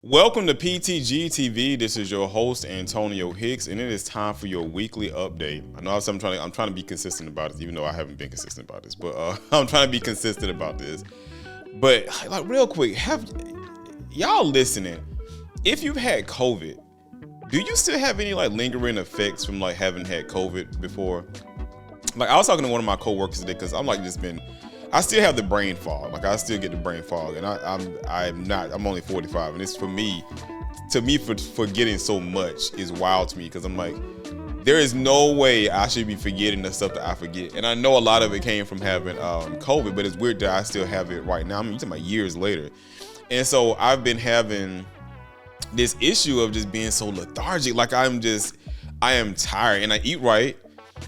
Welcome to PTG TV. This is your host Antonio Hicks, and it is time for your weekly update. I know I'm trying to be consistent about this, even though I haven't been consistent about this. But I'm trying to be consistent about this. But like real quick, have y'all listening? If you've had COVID, do you still have any like lingering effects from like having had COVID before? Like I was talking to one of my coworkers today because I'm like I still have the brain fog. Like I still get the brain fog, and I'm only 45, and it's for forgetting so much is wild to me because I'm like, there is no way I should be forgetting the stuff that I forget. And I know a lot of it came from having COVID, but it's weird that I still have it right now. I mean, you're talking about years later. And so I've been having this issue of just being so lethargic. Like I am tired, and I eat right,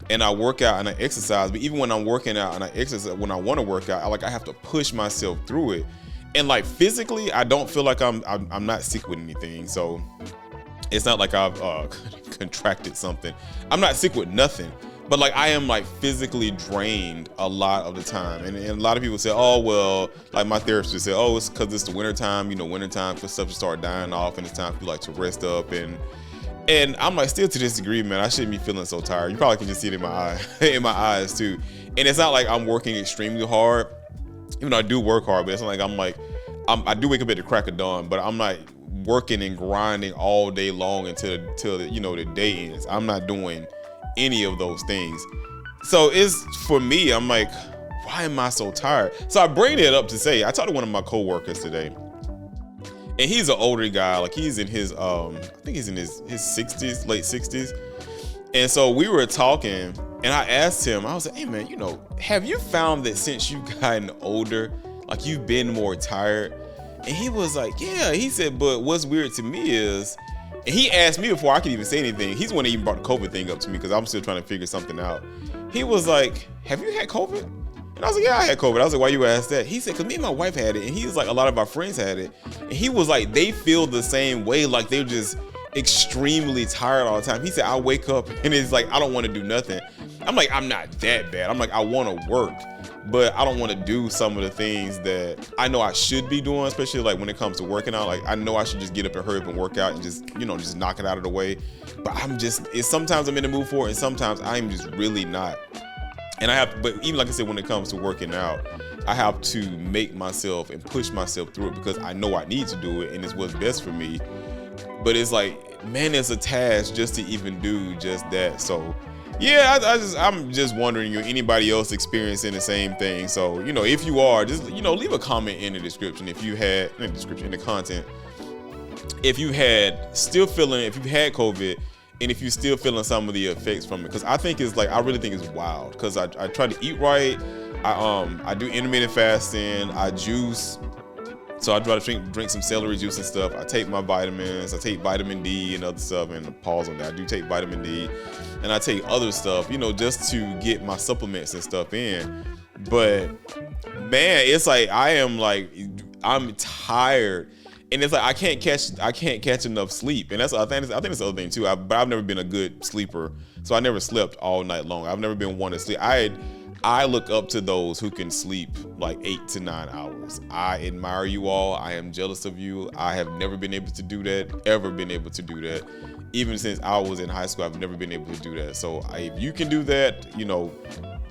and I work out and I exercise. But even when I'm working out and I exercise, when I want to work out, I have to push myself through it. And like physically, I don't feel like I'm not sick with anything. So it's not like I've contracted something. I'm not sick with nothing. But like I am like physically drained a lot of the time. And a lot of people say, oh, well, like my therapist would say, oh, it's because it's the wintertime, wintertime for stuff to start dying off, and it's time for you like to rest up. And I'm like, still to this degree, man, I shouldn't be feeling so tired. You probably can just see it in my eye, in my eyes too. And it's not like I'm working extremely hard, even though I do work hard, but it's not like I do wake up at the crack of dawn, but I'm not working and grinding all day long until the day ends. I'm not doing any of those things. So it's for me, I'm like, why am I so tired? So I bring it up to say, I talked to one of my coworkers today. And he's an older guy, like he's in his, I think he's in his 60s, late 60s. And so we were talking, and I asked him, I was like, hey man, have you found that since you've gotten older, like you've been more tired? And he was like, yeah. He said, but what's weird to me is, and he asked me before I could even say anything, he's the one that even brought the COVID thing up to me because I'm still trying to figure something out. He was like, have you had COVID? And I was like, yeah, I had COVID. I was like, why you asked that? He said, because me and my wife had it. And he was like, a lot of our friends had it. And he was like, they feel the same way. Like they're just extremely tired all the time. He said, I wake up and it's like, I don't want to do nothing. I'm like, I'm not that bad. I'm like, I want to work, but I don't want to do some of the things that I know I should be doing, especially like when it comes to working out. Like I know I should just get up and hurry up and work out and just knock it out of the way. But sometimes I'm in the mood for it, and sometimes I'm just really not. And but even like I said, when it comes to working out, I have to make myself and push myself through it because I know I need to do it and it's what's best for me. But it's like, man, it's a task just to even do just that. So yeah, I'm just wondering, anybody else experiencing the same thing? So, if you are, just, leave a comment in the description in the content. If you had COVID, and if you're still feeling some of the effects from it, because I really think it's wild. Because I try to eat right, I do intermittent fasting, I juice, so I try to drink some celery juice and stuff. I take my vitamins, I take vitamin D and other stuff, and pause on that. I do take vitamin D, and I take other stuff, just to get my supplements and stuff in. But man, it's like I'm tired. And it's like I can't catch enough sleep, and I think that's the other thing too. But I've never been a good sleeper, so I never slept all night long. I've never been one to sleep. I look up to those who can sleep like 8 to 9 hours. I admire you all. I am jealous of you. I have never been able to do that. Ever been able to do that. Even since I was in high school, I've never been able to do that. So if you can do that,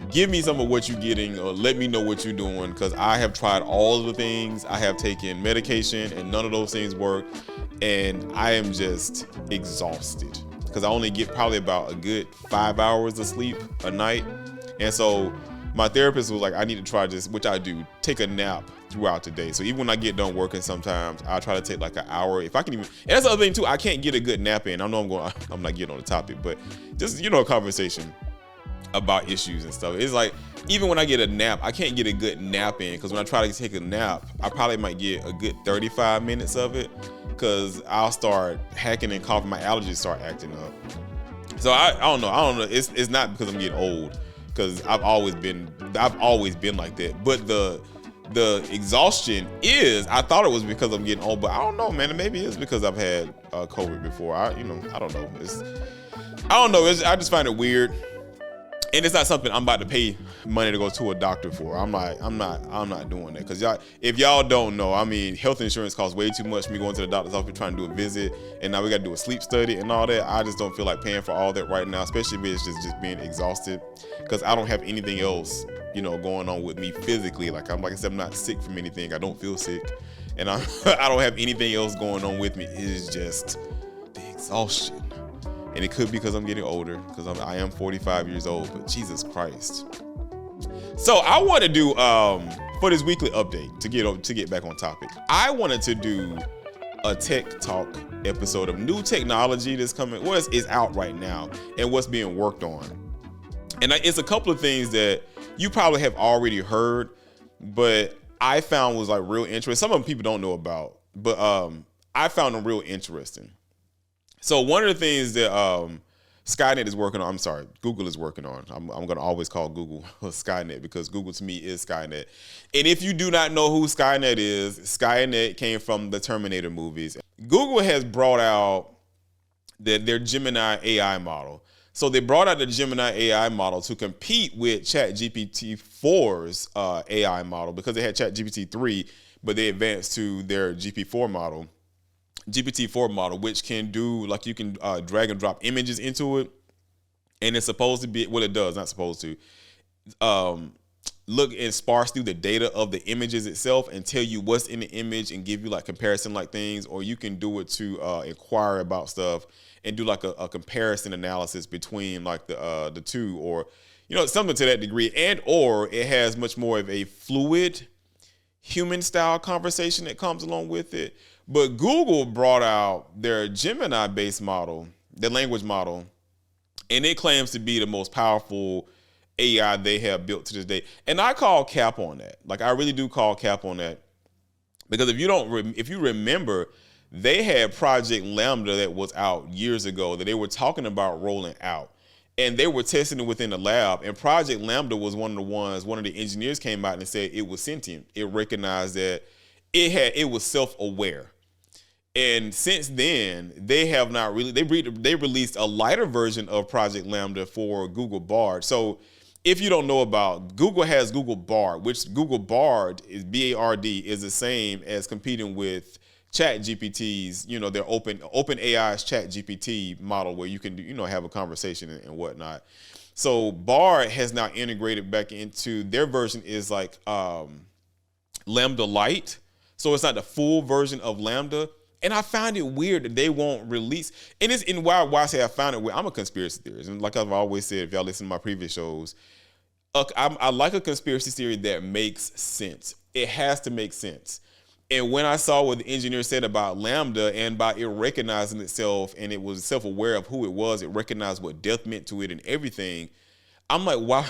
give me some of what you're getting, or let me know what you're doing, because I have tried all of the things. I have taken medication and none of those things work, and I am just exhausted because I only get probably about a good 5 hours of sleep a night. And so my therapist was like, I need to try this, which I do, take a nap throughout the day. So even when I get done working, sometimes I try to take like an hour, if I can even. And that's the other thing too, I can't get a good nap in. I know I'm not getting on the topic, but just a conversation about issues and stuff. It's like, even when I get a nap, I can't get a good nap in, because when I try to take a nap, I probably might get a good 35 minutes of it, because I'll start hacking and coughing. My allergies start acting up. So I don't know. It's not because I'm getting old, because I've always been like that. But the exhaustion is, I thought it was because I'm getting old, but I don't know, man. Maybe it's because I've had COVID before. I don't know. I just find it weird. And it's not something I'm about to pay money to go to a doctor for. I'm not doing that. Cause if y'all don't know, I mean, health insurance costs way too much for me going to the doctor's office trying to do a visit, and now we got to do a sleep study and all that. I just don't feel like paying for all that right now, especially if it's just being exhausted. Cause I don't have anything else, going on with me physically. Like I said, I'm not sick from anything. I don't feel sick, and I don't have anything else going on with me. It is just the exhaustion. And it could be because I'm getting older, because I am 45 years old, but Jesus Christ. So I want to do, for this weekly update, to get back on topic, I wanted to do a tech talk episode of new technology that's coming, is out right now, and what's being worked on. And it's a couple of things that you probably have already heard, but I found was like real interesting. Some of them people don't know about, but I found them real interesting. So one of the things that Skynet is working on, I'm sorry, Google is working on. I'm going to always call Google Skynet because Google to me is Skynet. And if you do not know who Skynet is, Skynet came from the Terminator movies. Google has brought out their Gemini AI model. So they brought out the Gemini AI model to compete with ChatGPT 4's AI model because they had ChatGPT 3, but they advanced to their GPT-4 model, which can do, like, you can drag and drop images into it. And it's supposed to be, well, it does, not supposed to, look and sparse through the data of the images itself and tell you what's in the image and give you like comparison like things, or you can do it to inquire about stuff and do like a comparison analysis between like the two, or, something to that degree. And, or it has much more of a fluid human style conversation that comes along with it. But Google brought out their Gemini-based model, their language model, and it claims to be the most powerful AI they have built to this day. And I call cap on that. Like, I really do call cap on that, because if you remember, they had Project Lambda that was out years ago that they were talking about rolling out, and they were testing it within the lab. And Project Lambda was one of the engineers came out and said it was sentient. It recognized that it was self-aware. And since then, they have not really, they released a lighter version of Project Lambda for Google Bard. So if you don't know about, Google has Google Bard, which Google Bard is BARD, is the same as competing with ChatGPT's, their OpenAI's ChatGPT model, where you can have a conversation and whatnot. So Bard has now integrated back into their version, is like Lambda Lite. So it's not the full version of Lambda. And I find it weird that they won't release. And it's in why I say I found it weird. I'm a conspiracy theorist. And like I've always said, if y'all listen to my previous shows, I like a conspiracy theory that makes sense. It has to make sense. And when I saw what the engineer said about Lambda, and by it recognizing itself, and it was self-aware of who it was, it recognized what death meant to it and everything, I'm like, why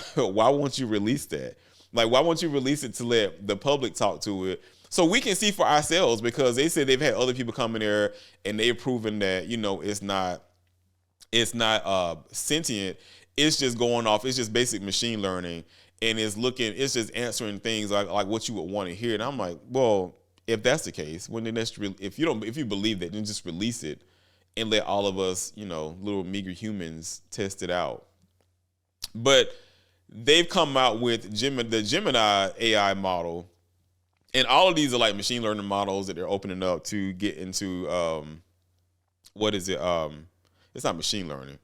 won't you release that? Like, why won't you release it to let the public talk to it, so we can see for ourselves? Because they said they've had other people come in there and they've proven that, it's not sentient. It's just going off. It's just basic machine learning, and it's just answering things like what you would want to hear. And I'm like, well, if that's the case, if you believe that, then just release it and let all of us, little meager humans, test it out. But they've come out with the Gemini AI model. And all of these are like machine learning models that they're opening up to get into, what is it? It's not machine learning.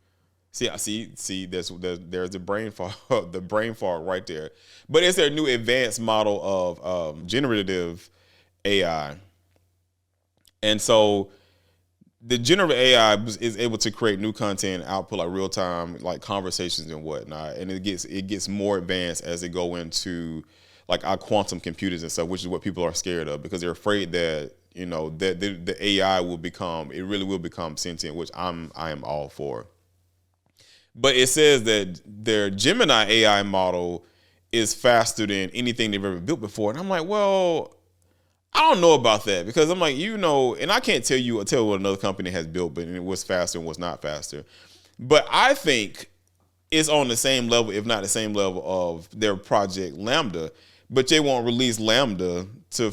See, there's the brain fart, the brain fart right there. But it's their new advanced model of generative AI. And so the generative AI is able to create new content, output like real time, like conversations and whatnot. And it gets more advanced as they go into like our quantum computers and stuff, which is what people are scared of, because they're afraid that, that the AI really will become sentient, which I am all for. But it says that their Gemini AI model is faster than anything they've ever built before. And I'm like, well, I don't know about that, because I'm like, and I can't tell what another company has built, but it was faster and was not faster. But I think it's on the same level, if not the same level, of their Project Lambda. But they won't release Lambda for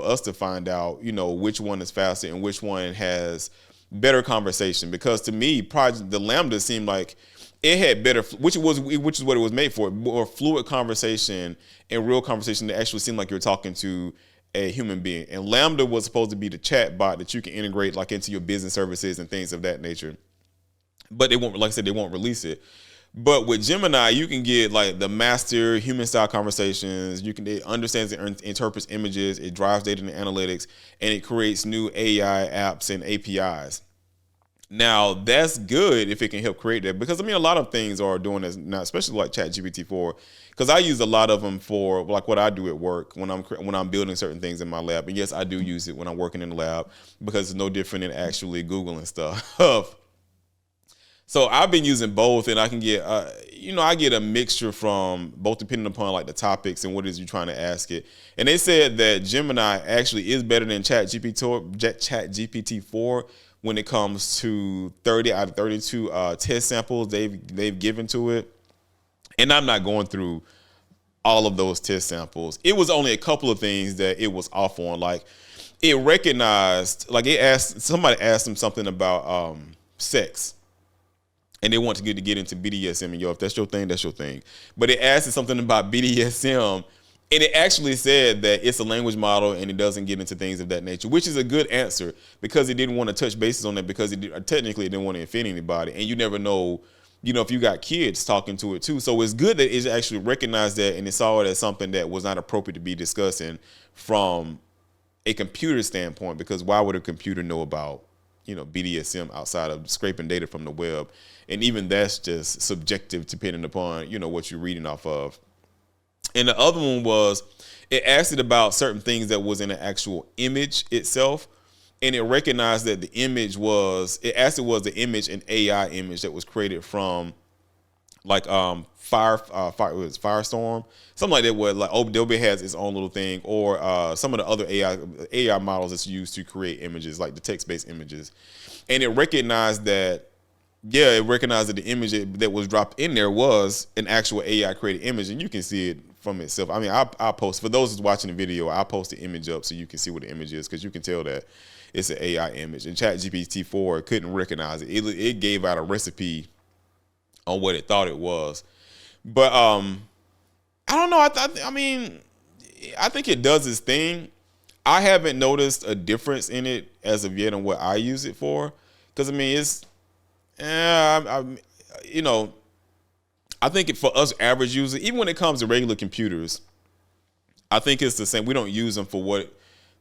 us to find out, which one is faster and which one has better conversation. Because to me, the Lambda seemed like it had better, which is what it was made for, more fluid conversation and real conversation that actually seemed like you're talking to a human being. And Lambda was supposed to be the chat bot that you can integrate like into your business services and things of that nature. But they won't, like I said, they won't release it. But with Gemini, you can get like the master human style conversations. It understands and interprets images. It drives data and analytics, and it creates new AI apps and APIs. Now that's good if it can help create that, because I mean a lot of things are doing this now, especially like ChatGPT 4, because I use a lot of them for like what I do at work when I'm building certain things in my lab. And yes, I do use it when I'm working in the lab because it's no different than actually Googling stuff. So I've been using both, and I can get, I get a mixture from both depending upon like the topics and what it is you're trying to ask it. And they said that Gemini actually is better than ChatGPT 4 when it comes to 30 out of 32 test samples they've given to it. And I'm not going through all of those test samples. It was only a couple of things that it was off on. Like it recognized, like somebody asked them something about sex. And they want to get into BDSM, and if that's your thing, that's your thing. But it asked something about BDSM, and it actually said that it's a language model and it doesn't get into things of that nature, which is a good answer because it didn't want to touch bases on that, because it didn't want to offend anybody. And you never know, if you got kids talking to it too. So it's good that it actually recognized that and it saw it as something that was not appropriate to be discussing from a computer standpoint, because why would a computer know about BDSM outside of scraping data from the web? And even that's just subjective depending upon, what you're reading off of. And the other one was, it asked it about certain things that was in the actual image itself. And it recognized that the image was the image, an AI image that was created from like Firestorm, something like that, where like Adobe has its own little thing, or some of the other AI models that's used to create images, like the text-based images. And it recognized that the image that was dropped in there was an actual AI created image, and you can see it from itself. I mean, I post, for those who's watching the video, I post the image up so you can see what the image is, because you can tell that it's an AI image. And ChatGPT 4 couldn't recognize it. It gave out a recipe on what it thought it was. But I don't know. I mean, I think it does its thing. I haven't noticed a difference in it as of yet on what I use it for, because I mean I think for us average users, even when it comes to regular computers, I think it's the same. We don't use them for what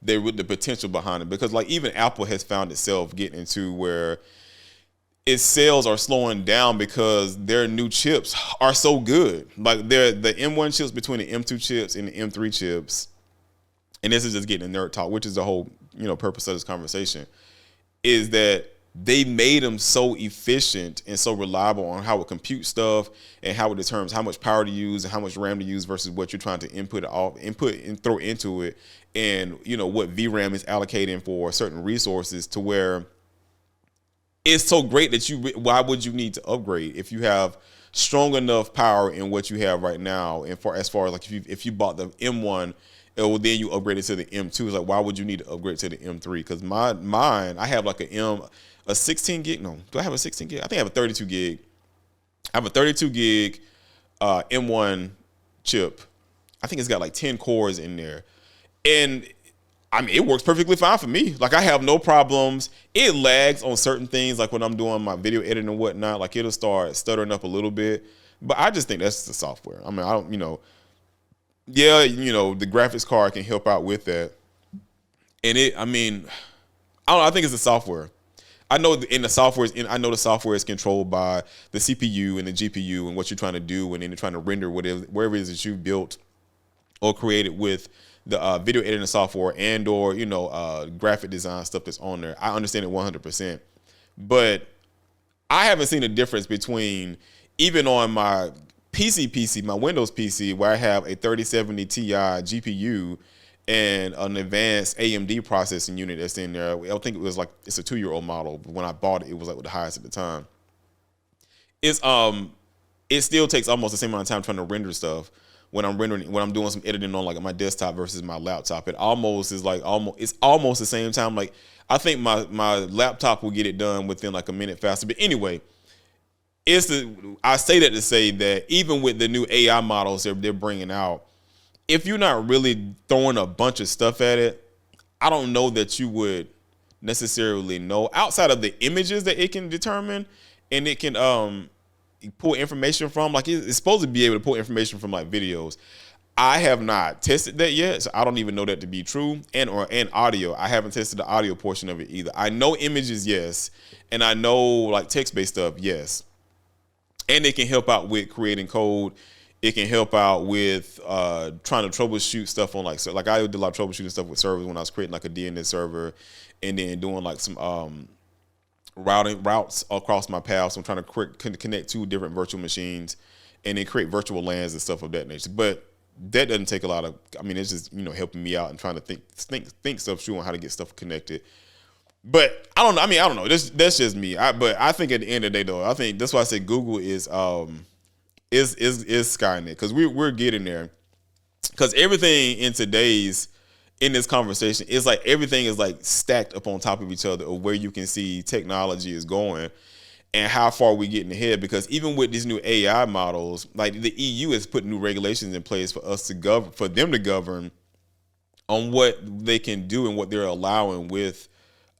the potential behind it, because like even Apple has found itself getting into where its sales are slowing down because their new chips are so good. Like the M1 chips between the M2 chips and the M3 chips, and this is just getting a nerd talk, which is the whole purpose of this conversation, is that they made them so efficient and so reliable on how it computes stuff and how it determines how much power to use and how much RAM to use versus what you're trying to input and throw into it, and what VRAM is allocating for certain resources, to where it's so great that why would you need to upgrade if you have strong enough power in what you have right now? And as far as like if you bought the M1, then you upgrade it to the M2. It's like, why would you need to upgrade to the M3? Because mine, I have like a 16 gig. No, do I have a 16 gig? I think I have a 32 gig. I have a 32 gig M1 chip. I think it's got like 10 cores in there. And I mean, it works perfectly fine for me. Like, I have no problems. It lags on certain things, like when I'm doing my video editing and whatnot. Like, it'll start stuttering up a little bit. But I just think that's the software. I mean, I don't, the graphics card can help out with that. And I don't know, I think it's the software. I know the software is controlled by the CPU and the GPU and what you're trying to do, and then you're trying to render wherever it is that you built or created with the video editing software and or graphic design stuff that's on there. I understand it 100%, but I haven't seen a difference between, even on my PC, my Windows PC, where I have a 3070 Ti GPU and an advanced AMD processing unit that's in there. I think it's a 2-year-old model, but when I bought it, it was like the highest at the time. It still takes almost the same amount of time trying to render stuff when I'm doing some editing on like my desktop versus my laptop. It's almost the same time. Like, I think my laptop will get it done within like a minute faster. But anyway, I say that to say that even with the new AI models they're bringing out, if you're not really throwing a bunch of stuff at it, I don't know that you would necessarily know outside of the images that it can determine, and it can pull information from. Like it's supposed to be able to pull information from like videos. I have not tested that yet, so I don't even know that to be true. And audio, I haven't tested the audio portion of it either. I know images, yes, and I know like text-based stuff, yes. And it can help out with creating code. It can help out with trying to troubleshoot stuff on like, so like I did a lot of troubleshooting stuff with servers when I was creating like a DNS server, and then doing like some routes across my path. So I'm trying to connect two different virtual machines, and then create virtual LANs and stuff of that nature. But that doesn't take a lot of. I mean, it's just helping me out and trying to think stuff through on how to get stuff connected. But I don't know. I mean, I don't know. That's just me. But I think at the end of the day, though, I think that's why I say Google is Skynet, because we're getting there. Because everything in this conversation is like everything is like stacked up on top of each other of where you can see technology is going and how far we getting ahead. Because even with these new AI models, like the EU is putting new regulations in place for us to govern, for them to govern on what they can do and what they're allowing with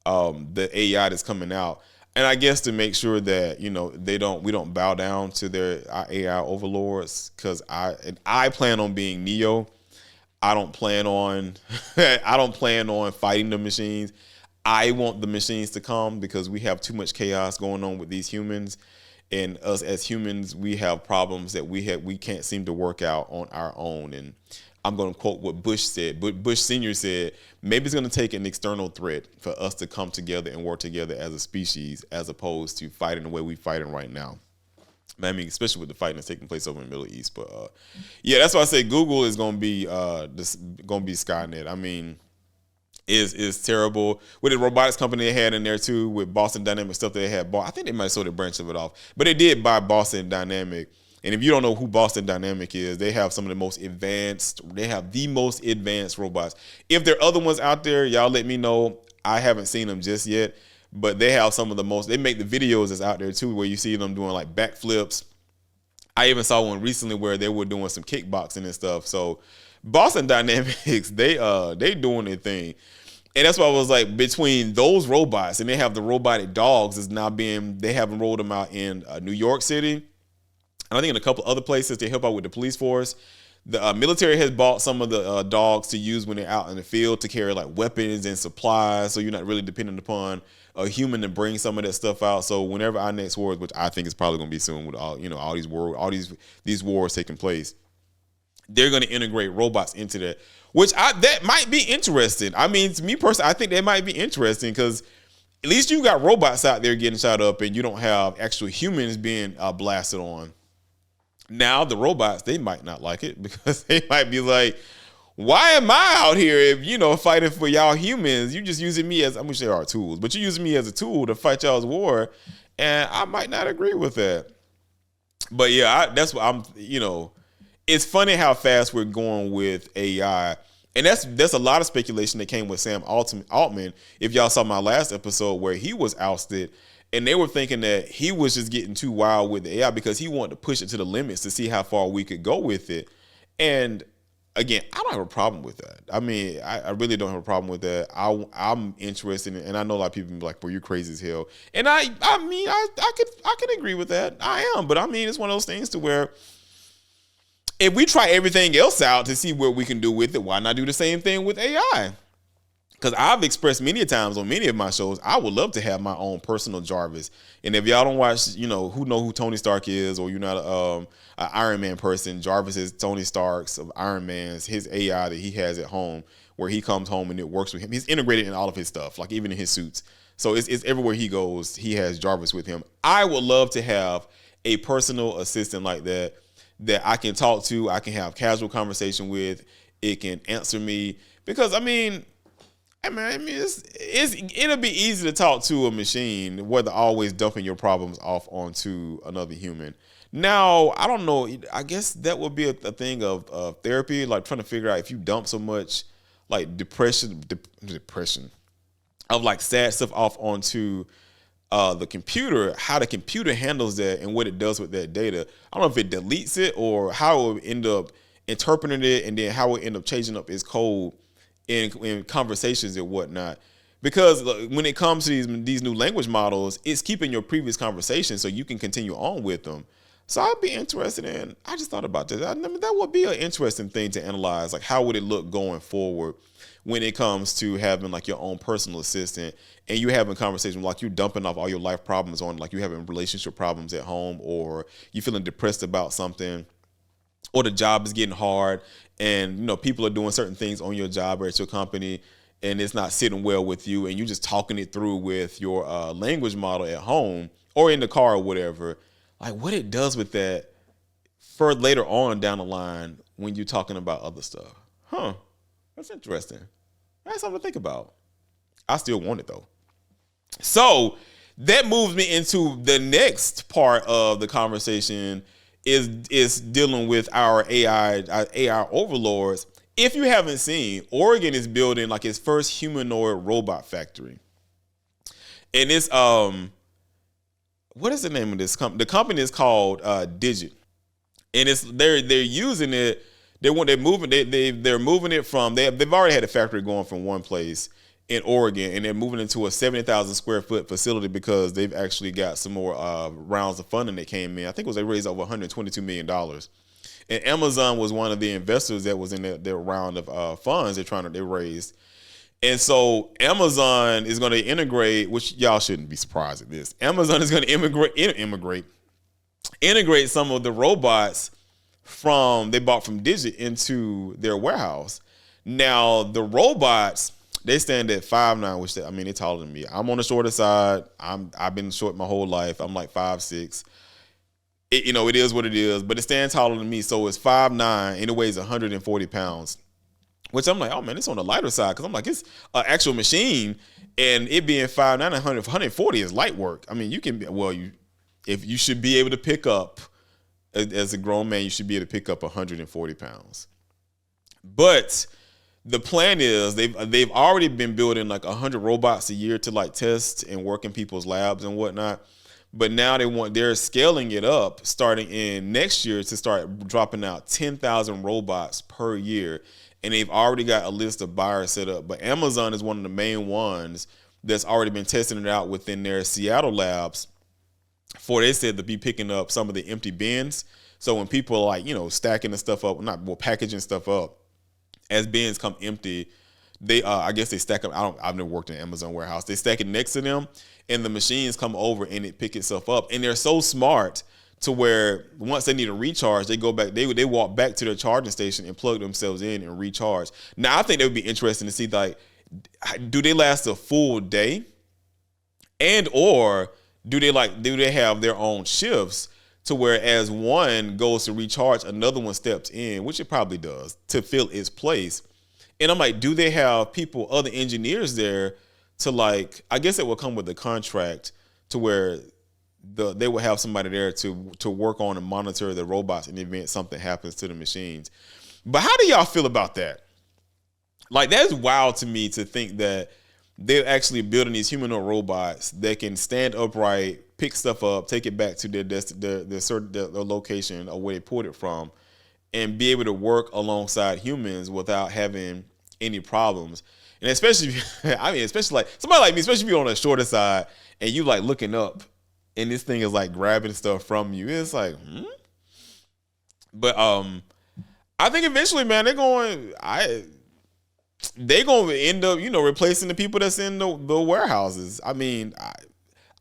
the AI that's coming out. And I guess to make sure that we don't bow down to their AI overlords, because I plan on being Neo. I don't plan on fighting the machines. I want the machines to come because we have too much chaos going on with these humans, and us as humans, we have problems that we can't seem to work out on our own. And I'm going to quote what Bush said. But Bush Sr. said, maybe it's going to take an external threat for us to come together and work together as a species, as opposed to fighting the way we're fighting right now. I mean, especially with the fighting that's taking place over in the Middle East. But yeah, that's why I say Google is going to be Skynet. I mean, is terrible. With the robotics company they had in there too, with Boston Dynamics stuff they had bought. I think they might have sold a branch of it off, but they did buy Boston Dynamic. And if you don't know who Boston Dynamic is, they have some of the most advanced. They have the most advanced robots. If there are other ones out there, y'all let me know. I haven't seen them just yet, but they have some of the most. They make the videos that's out there too, where you see them doing like backflips. I even saw one recently where they were doing some kickboxing and stuff. So Boston Dynamics, they doing their thing. And that's why I was like, between those robots, and they have the robotic dogs is now they haven't rolled them out in New York City. And I think in a couple other places to help out with the police force. The military has bought some of the dogs to use when they're out in the field to carry like weapons and supplies. So you're not really dependent upon a human to bring some of that stuff out. So whenever our next wars, which I think is probably going to be soon with all these wars taking place, they're going to integrate robots into that, which that might be interesting. I mean, to me personally, I think that might be interesting because at least you got robots out there getting shot up and you don't have actual humans being blasted on. Now the robots, they might not like it because they might be like, why am I out here if, fighting for y'all humans? You just using me as, I'm going to say our tools, but you're using me as a tool to fight y'all's war. And I might not agree with that. But yeah, that's what it's funny how fast we're going with AI. And that's a lot of speculation that came with Sam Altman. If y'all saw my last episode where he was ousted, and they were thinking that he was just getting too wild with the AI because he wanted to push it to the limits to see how far we could go with it. And again, I don't have a problem with that. I mean, I really don't have a problem with that. I'm interested in, and I know a lot of people be like, "Well, you're crazy as hell." And I mean, I could agree with that. I am, but I mean, it's one of those things to where if we try everything else out to see what we can do with it, why not do the same thing with AI? Because I've expressed many times on many of my shows, I would love to have my own personal Jarvis. And if y'all don't watch, who Tony Stark is, or you're not an Iron Man person, Jarvis is Tony Stark's of Iron Man's, his AI that he has at home, where he comes home and it works with him. He's integrated in all of his stuff, like even in his suits. So it's everywhere he goes, he has Jarvis with him. I would love to have a personal assistant like that I can talk to, I can have casual conversation with, it can answer me. Because I mean, it'll be easy to talk to a machine, whether always dumping your problems off onto another human. Now, I don't know. I guess that would be a thing of therapy, like trying to figure out if you dump so much like depression of like sad stuff off onto the computer, how the computer handles that and what it does with that data. I don't know if it deletes it or how it will end up interpreting it, and then how it end up changing up its code in conversations and whatnot. Because when it comes to these new language models, it's keeping your previous conversation so you can continue on with them. So I'd be interested in. I just thought about this. I mean, that would be an interesting thing to analyze. Like, how would it look going forward when it comes to having like your own personal assistant, and you having conversations like you dumping off all your life problems on, like you having relationship problems at home, or you feeling depressed about something, or the job is getting hard, and people are doing certain things on your job or at your company, and it's not sitting well with you, and you just talking it through with your language model at home or in the car or whatever. Like, what it does with that for later on down the line when you're talking about other stuff. That's interesting. That's something to think about. I still want it though. So that moves me into the next part of the conversation is dealing with our AI overlords. If you haven't seen, Oregon is building like its first humanoid robot factory. And it's what is the name of this company? The company is called Digit, and they're using it. They're moving it from they've already had a factory going from one place in Oregon, and they're moving into a 70,000 square foot facility because they've actually got some more rounds of funding that came in. I think they raised over $122 million. And Amazon was one of the investors that was in their round of funds they raised. And so Amazon is going to integrate, which y'all shouldn't be surprised at this. Amazon is going to integrate some of the robots they bought from Digit into their warehouse. Now the robots, they stand at 5'9", which they're taller than me. I'm on the shorter side. I've been short my whole life. I'm like 5'6". It is what it is, but it stands taller than me. So it's 5'9", and it weighs 140 pounds. Which I'm like, oh man, it's on the lighter side, because I'm like, it's an actual machine, and it being 5'9", 140 is light work. I mean, if you should be able to pick up, as a grown man, you should be able to pick up 140 pounds. But the plan is they've already been building like 100 robots a year to like test and work in people's labs and whatnot. But now they're scaling it up starting in next year to start dropping out 10,000 robots per year. And they've already got a list of buyers set up. But Amazon is one of the main ones that's already been testing it out within their Seattle labs, for they said to be picking up some of the empty bins. So when people are like, stacking the stuff up, packaging stuff up, as bins come empty, they I guess they stack them. I've never worked in an Amazon warehouse. They stack it next to them, and the machines come over and it pick itself up. And they're so smart to where once they need a recharge, they go back. They walk back to their charging station and plug themselves in and recharge. Now I think that would be interesting to see, like, do they last a full day, and or do they have their own shifts to where as one goes to recharge, another one steps in, which it probably does, to fill its place. And I'm like, do they have other engineers there to, like, I guess it will come with the contract to where they will have somebody there to work on and monitor the robots in the event something happens to the machines. But how do y'all feel about that? Like, that's wild to me to think that they're actually building these humanoid robots that can stand upright, pick stuff up, take it back to their location or where they pulled it from, and be able to work alongside humans without having any problems. And especially like somebody like me, especially if you're on the shorter side and you like looking up and this thing is like grabbing stuff from you. It's like, But I think eventually, man, they're going to end up, replacing the people that's in the warehouses. I mean,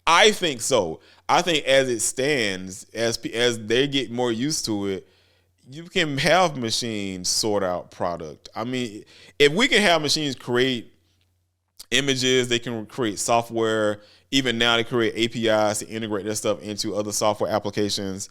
I think so. I think as it stands, as they get more used to it, you can have machines sort out product. I mean, if we can have machines create images, they can create software. Even now, they create APIs to integrate their stuff into other software applications.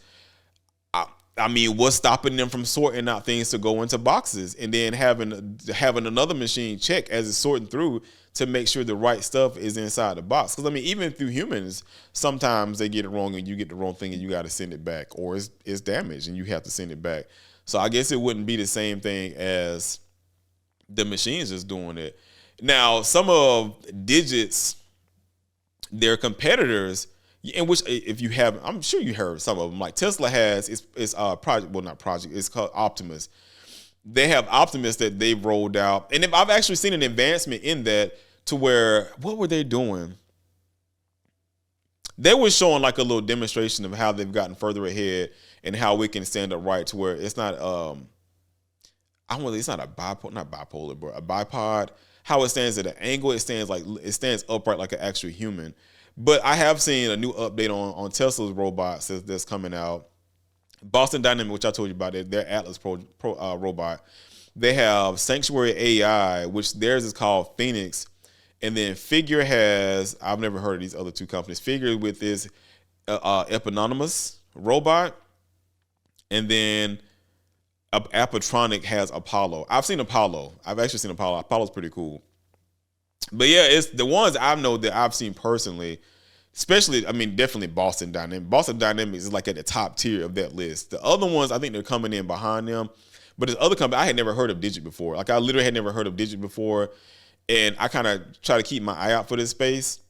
I mean, what's stopping them from sorting out things to go into boxes and then having another machine check as it's sorting through to make sure the right stuff is inside the box? Because, I mean, even through humans, sometimes they get it wrong and you get the wrong thing and you got to send it back, or it's damaged and you have to send it back. So I guess it wouldn't be the same thing as the machines just doing it. Now, some of Digit's their competitors, in which if you have, I'm sure you heard some of them. Like Tesla has its project, well not project, it's called Optimus. They have Optimus that they've rolled out, and if I've actually seen an advancement in that to where what were they doing? They were showing like a little demonstration of how they've gotten further ahead and how we can stand up right to where it's not it's not a bipolar, not bipolar, but a bipod. How it stands at an angle, it stands upright like an actual human. But I have seen a new update on Tesla's robots that's coming out. Boston Dynamics, which I told you about, their Atlas Pro robot. They have Sanctuary AI, which theirs is called Phoenix. And then Figure has, I've never heard of these other two companies. Figure with this Eponymous robot. And then Appatronic has Apollo. I've seen Apollo. I've actually seen Apollo. Apollo's pretty cool. But yeah, it's the ones I know that I've seen personally, especially, I mean, definitely Boston Dynamics. Boston Dynamics is like at the top tier of that list. The other ones, I think they're coming in behind them. But this other company, I had never heard of Digit before. Like I literally had never heard of Digit before. And I kind of try to keep my eye out for this space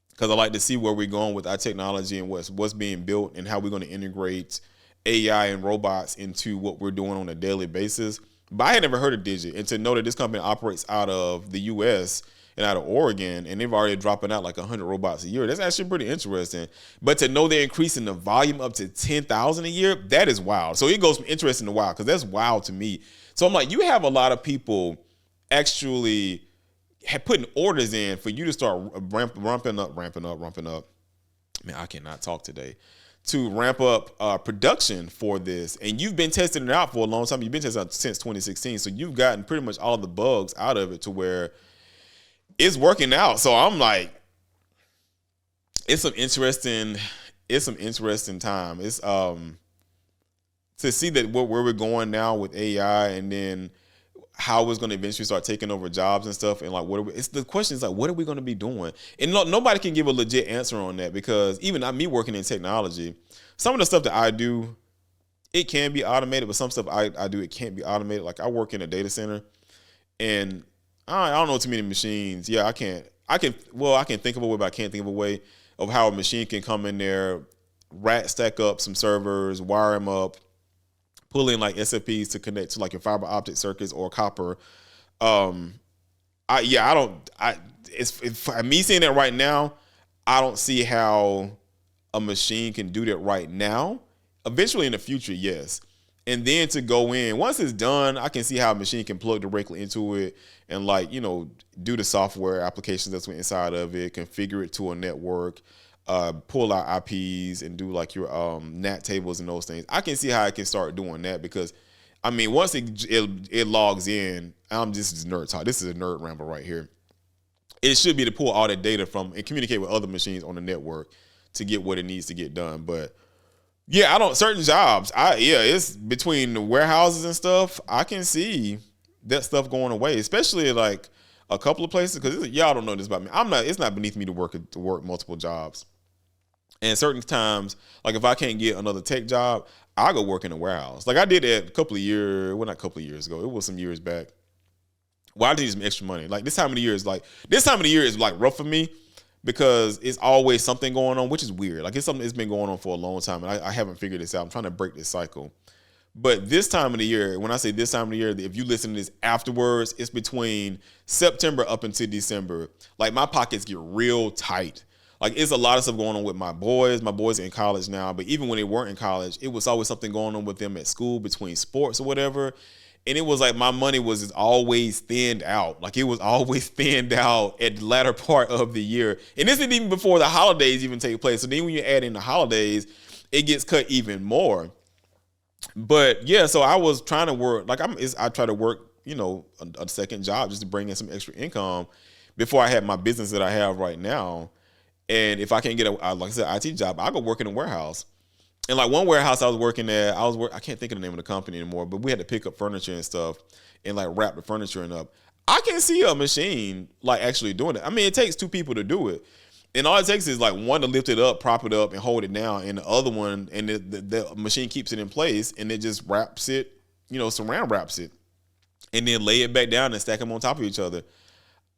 because I like to see where we're going with our technology and what's being built and how we're going to integrate AI and robots into what we're doing on a daily basis. But I had never heard of Digit, and to know that this company operates out of the U.S. and out of Oregon, and they've already dropping out like 100 robots a year, that's actually pretty interesting. But to know they're increasing the volume up to 10,000 a year, that is wild. So it goes from interesting to wild because that's wild to me. So I'm like, you have a lot of people actually putting orders in for you to start ramping up. Man, I cannot talk today. To ramp up production for this. And you've been testing it out for a long time. You've been testing it since 2016. So you've gotten pretty much all the bugs out of it to where it's working out. So I'm like, it's some interesting time. It's to see that where we're going now with AI and then how it's going to eventually start taking over jobs and stuff. And like, the question is like, what are we going to be doing? And nobody can give a legit answer on that because even me working in technology, some of the stuff that I do, it can be automated, but some stuff I do, it can't be automated. Like I work in a data center and I don't know too many machines. Yeah, I can think of a way, but I can't think of a way of how a machine can come in there, stack up some servers, wire them up, pull in like SFPs to connect to like your fiber optic circuits or copper. Me seeing that right now, I don't see how a machine can do that right now. Eventually in the future, yes. And then to go in, once it's done, I can see how a machine can plug directly into it and like, do the software applications that's inside of it, configure it to a network, pull out IPs and do like your NAT tables and those things. I can see how I can start doing that because, I mean, once it logs in, this is nerd talk. This is a nerd ramble right here. It should be to pull all that data from and communicate with other machines on the network to get what it needs to get done. But yeah, certain jobs. It's between the warehouses and stuff. I can see that stuff going away, especially like a couple of places because y'all don't know this about me. It's not beneath me to work multiple jobs. And certain times, like if I can't get another tech job, I'll go work in a warehouse. Like I did that not a couple of years ago. It was some years back. Well, I need some extra money. Like this time of the year is like rough for me because it's always something going on, which is weird. Like it's something that's been going on for a long time, and I haven't figured this out. I'm trying to break this cycle. But this time of the year, when I say this time of the year, if you listen to this afterwards, it's between September up until December. Like my pockets get real tight. Like it's a lot of stuff going on with my boys. My boys are in college now, but even when they weren't in college, it was always something going on with them at school between sports or whatever. And it was like my money was always thinned out. Like it was always thinned out at the latter part of the year. And this isn't even before the holidays even take place. So then when you add in the holidays, it gets cut even more. But yeah, so I was trying to work, I try to work, a second job just to bring in some extra income before I had my business that I have right now. And if I can't get IT job, I go work in a warehouse. And like one warehouse I was working at, I can't think of the name of the company anymore, but we had to pick up furniture and stuff and like wrap the furniture up. I can see a machine like actually doing it. I mean, it takes two people to do it. And all it takes is like one to lift it up, prop it up and hold it down. And the other one, and the machine keeps it in place and it just wraps it, saran wraps it and then lay it back down and stack them on top of each other.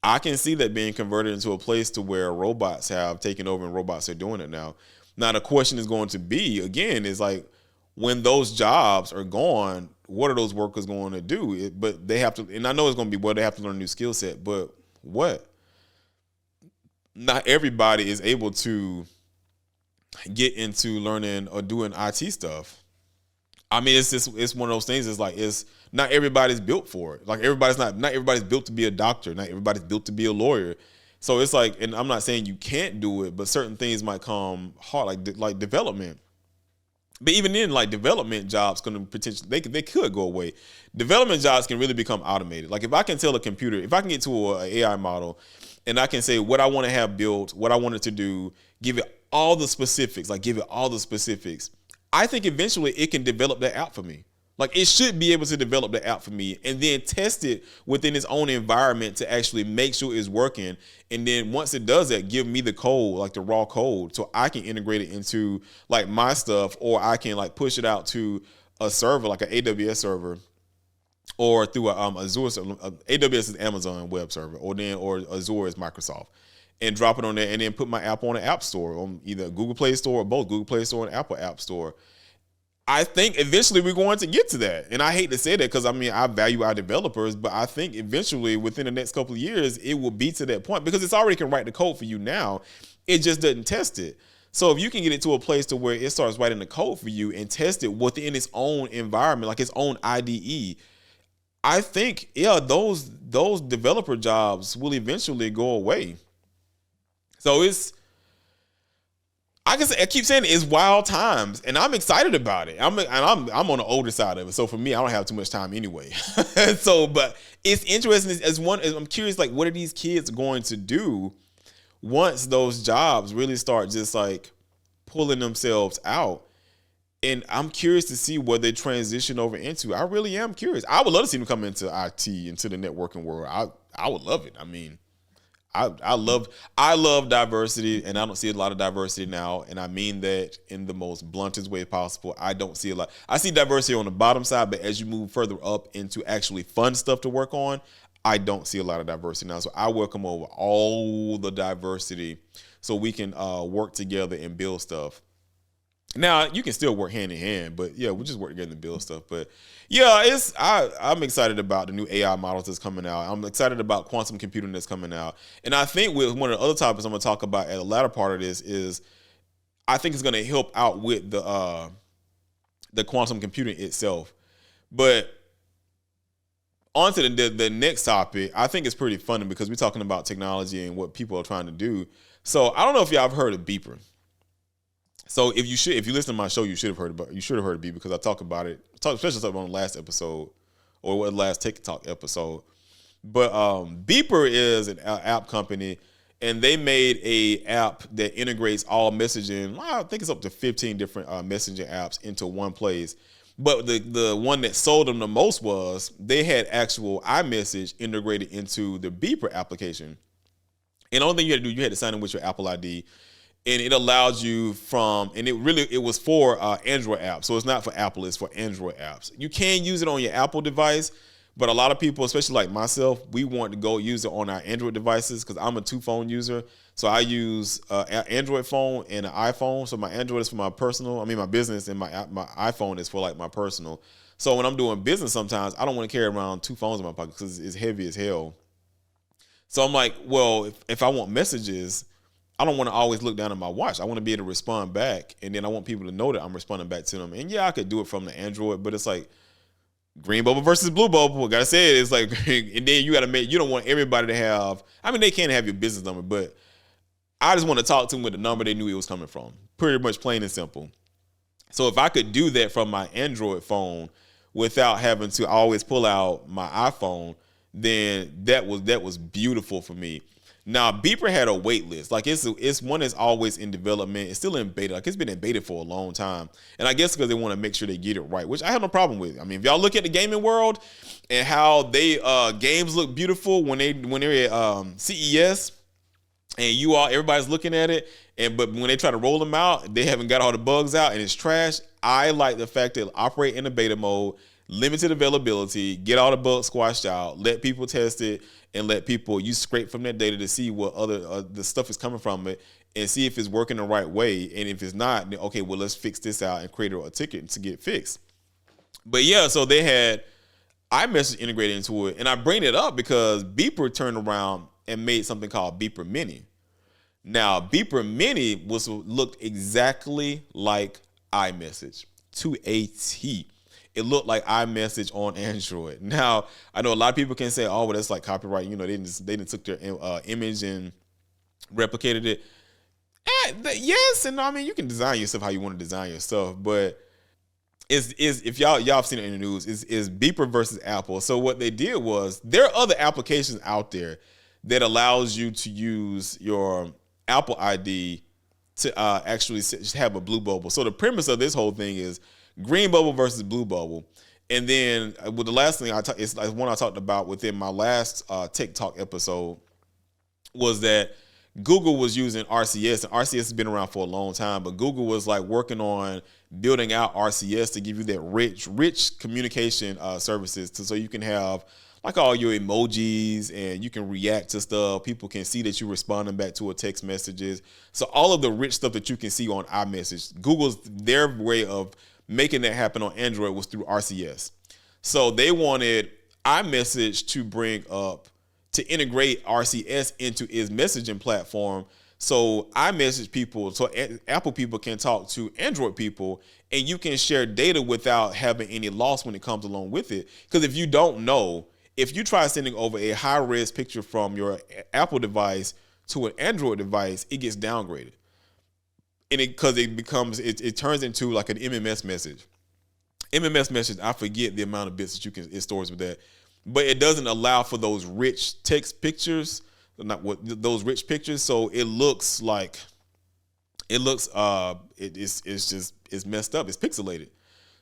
I can see that being converted into a place to where robots have taken over and robots are doing it now. Now the question is going to be again is like when those jobs are gone, what are those workers going to do? But they have to, and I know it's going to be they have to learn a new skill set. But what? Not everybody is able to get into learning or doing IT stuff. I mean, it's one of those things. It's like it's not everybody's built for it. Like not everybody's built to be a doctor. Not everybody's built to be a lawyer. So it's like, and I'm not saying you can't do it, but certain things might come hard, like development. But even then, like development jobs going to potentially they could go away. Development jobs can really become automated. Like if I can tell a computer, if I can get to an AI model, and I can say what I want to have built, what I want it to do, give it all the specifics, I think eventually it can develop that app for me. Like it should be able to develop the app for me and then test it within its own environment to actually make sure it's working. And then once it does that, give me the code, like the raw code, so I can integrate it into like my stuff, or I can like push it out to a server, like an AWS server, or through a Azure. AWS is Amazon web server, or Azure is Microsoft, and drop it on there, and then put my app on an app store, on either Google Play Store or both Google Play Store and Apple App Store. I think eventually we're going to get to that. And I hate to say that because, I mean, I value our developers, but I think eventually within the next couple of years, it will be to that point because it's already can write the code for you now. It just doesn't test it. So if you can get it to a place to where it starts writing the code for you and test it within its own environment, like its own IDE, I think, yeah, those developer jobs will eventually go away. So I keep saying it's wild times, and I'm excited about it. I'm on the older side of it, so for me, I don't have too much time anyway. So, but it's interesting as I'm curious, like, what are these kids going to do once those jobs really start just like pulling themselves out? And I'm curious to see what they transition over into. I really am curious. I would love to see them come into IT, into the networking world. I would love it. I mean, I love diversity, and I don't see a lot of diversity now, and I mean that in the most bluntest way possible. I don't see a lot. I see diversity on the bottom side, but as you move further up into actually fun stuff to work on, I don't see a lot of diversity now. So I welcome over all the diversity so we can work together and build stuff. Now you can still work hand in hand, but yeah, we just work together and build stuff. But yeah, I'm excited about the new AI models that's coming out. I'm excited about quantum computing that's coming out. And I think with one of the other topics I'm going to talk about at the latter part of this is I think it's going to help out with the quantum computing itself. But on to the next topic, I think it's pretty funny because we're talking about technology and what people are trying to do. So I don't know if y'all have heard of Beeper. So if you listen to my show, you should have heard of Beeper because I talk about it, especially on the last episode or the last TikTok episode. But Beeper is an app company, and they made a app that integrates all messaging. I think it's up to 15 different messaging apps into one place. But the one that sold them the most was they had actual iMessage integrated into the Beeper application. And the only thing you had to do, you had to sign in with your Apple ID. And it allows you it was for Android apps. So it's not for Apple, it's for Android apps. You can use it on your Apple device, but a lot of people, especially like myself, we want to go use it on our Android devices because I'm a 2-phone user. So I use an Android phone and an iPhone. So my Android is for my business, and my iPhone is for like my personal. So when I'm doing business sometimes, I don't want to carry around 2 phones in my pocket because it's heavy as hell. So I'm like, well, if I want messages, I don't want to always look down at my watch. I want to be able to respond back, and then I want people to know that I'm responding back to them. And yeah, I could do it from the Android, but it's like green bubble versus blue bubble. Gotta say it. It's like, and then you don't want everybody to have. I mean, they can't have your business number, but I just want to talk to them with the number they knew it was coming from. Pretty much plain and simple. So if I could do that from my Android phone without having to always pull out my iPhone, then that was beautiful for me. Now, Beeper had a wait list. Like it's one that's always in development. It's still in beta. Like it's been in beta for a long time. And I guess because they want to make sure they get it right, which I have no problem with. I mean, if y'all look at the gaming world and how they games look beautiful when they're at CES and everybody's looking at it, but when they try to roll them out, they haven't got all the bugs out and it's trash. I like the fact that it operate in the beta mode. limited availability, get all the bugs squashed out, let people test it, and let people you scrape from that data to see what other the stuff is coming from it, and see if it's working the right way. And if it's not, then okay, well, let's fix this out and create a ticket to get fixed. But yeah, so they had iMessage integrated into it, and I bring it up because Beeper turned around and made something called Beeper Mini. Now, Beeper Mini looked exactly like iMessage to a T. It looked like iMessage on Android. Now, I know a lot of people can say, "Oh, well, that's like copyright." You know, they didn't took their image and replicated it. Yes, and I mean, you can design your stuff how you want to design your stuff, but is if y'all have seen it in the news, is Beeper versus Apple. So what they did was there are other applications out there that allows you to use your Apple ID to actually have a blue bubble. So the premise of this whole thing is green bubble versus blue bubble. And then with the last thing it's like one I talked about within my last Tech Talk episode was that Google was using RCS, and RCS has been around for a long time, but Google was like working on building out RCS to give you that rich communication services so you can have like all your emojis and you can react to stuff. People can see that you're responding back to a text messages. So all of the rich stuff that you can see on iMessage, their way of making that happen on Android was through RCS. So they wanted iMessage to integrate RCS into its messaging platform. So iMessage people, so Apple people can talk to Android people, and you can share data without having any loss when it comes along with it. Because if you don't know, if you try sending over a high-res picture from your Apple device to an Android device, it gets downgraded. And it turns into like an MMS message. MMS message, I forget the amount of bits that it stores with that. But it doesn't allow for those rich text pictures, those rich pictures. So it's messed up. It's pixelated.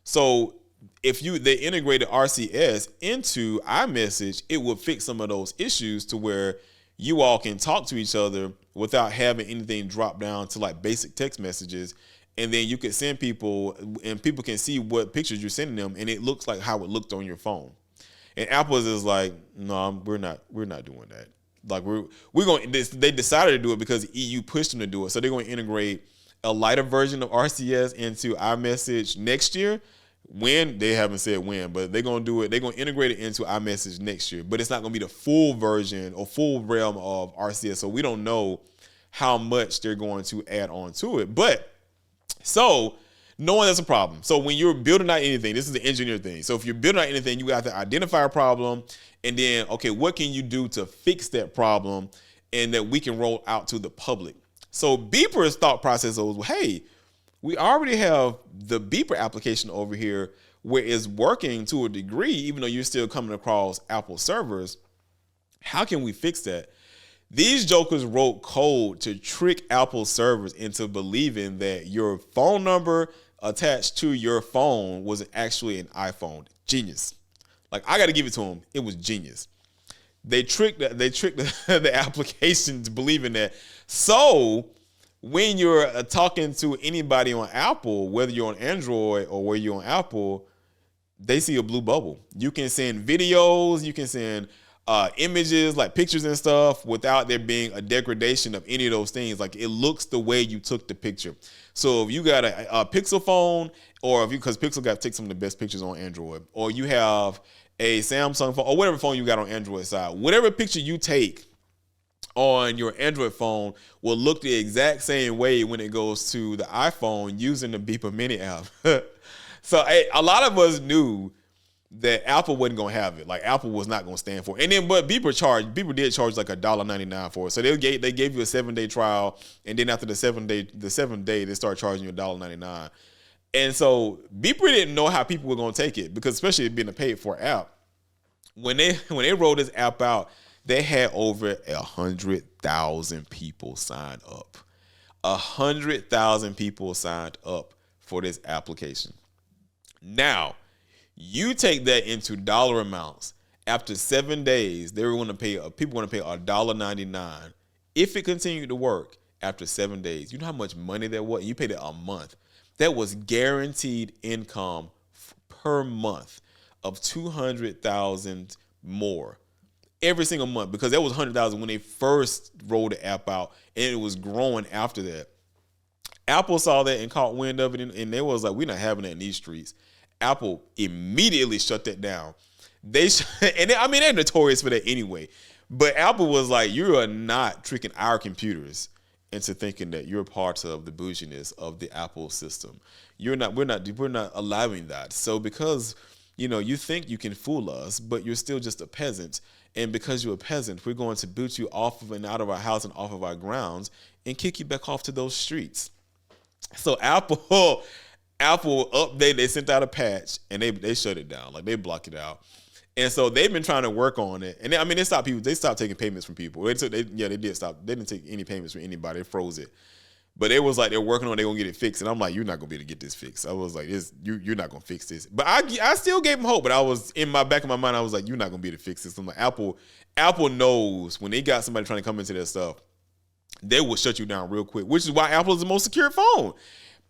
So if they integrated RCS into iMessage, it would fix some of those issues to where you all can talk to each other without having anything drop down to like basic text messages. And then you could send people, and people can see what pictures you're sending them, and it looks like how it looked on your phone. And Apple is like, no, we're not doing that. Like we're going. They decided to do it because the EU pushed them to do it. So they're going to integrate a lighter version of RCS into iMessage next year. When, they haven't said when, but they're going to do it. They're going to integrate it into iMessage next year. But it's not going to be the full version or full realm of RCS. So we don't know how much they're going to add on to it. But so knowing that's a problem. So when you're building out anything, this is the engineer thing. So if you're building out anything, you have to identify a problem, and then, okay, what can you do to fix that problem and that we can roll out to the public? So Beeper's thought process was, well, hey, we already have the Beeper application over here where it's working to a degree, even though you're still coming across Apple servers. How can we fix that? These jokers wrote code to trick Apple servers into believing that your phone number attached to your phone was actually an iPhone. Genius. Like, I got to give it to them. It was genius. They tricked the application to believing that. So when you're talking to anybody on Apple, whether you're on Android or whether you're on Apple, they see a blue bubble. You can send videos, you can send images like pictures and stuff without there being a degradation of any of those things. Like, it looks the way you took the picture. So if you got a Pixel phone, or because Pixel takes some of the best pictures on Android, or you have a Samsung phone or whatever phone you got on Android side, whatever picture you take on your Android phone will look the exact same way when it goes to the iPhone using the Beeper Mini app. So a lot of us knew that Apple wasn't gonna have it. Like, Apple was not gonna stand for it. And then, but Beeper did charge like $1.99 for it. So they gave you a 7-day trial, and then after the seventh day, they start charging you $1.99. And so Beeper didn't know how people were gonna take it, because especially it being a paid for app. When they rolled this app out, they had over 100,000 people sign up. 100,000 people signed up for this application. Now, you take that into dollar amounts. After 7 days, people want to pay $1.99 if it continued to work after 7 days. You know how much money that was? You paid it a month. That was guaranteed income per month. of 200,000 more every single month, because that was 100,000 when they first rolled the app out, and it was growing after that. Apple saw that and caught wind of it, and they was like, we're not having that in these streets. Apple immediately shut that down. They're notorious for that anyway. But Apple was like, you are not tricking our computers into thinking that you're part of the bouginess of the Apple system. We're not allowing that. So because, you think you can fool us, but you're still just a peasant. And because you're a peasant, we're going to boot you off of and out of our house and off of our grounds and kick you back off to those streets. So Apple updated, they sent out a patch and they shut it down. Like, they blocked it out. And so they've been trying to work on it. And they stopped taking payments from people. They did stop. They didn't take any payments from anybody. They froze it. But it was like they're working on it, they're going to get it fixed. And I'm like, you're not going to be able to get this fixed. I was like, you're not going to fix this. But I still gave them hope. But I was, in my back of my mind, I was like, you're not going to be able to fix this. I'm like, Apple knows when they got somebody trying to come into their stuff, they will shut you down real quick, which is why Apple is the most secure phone.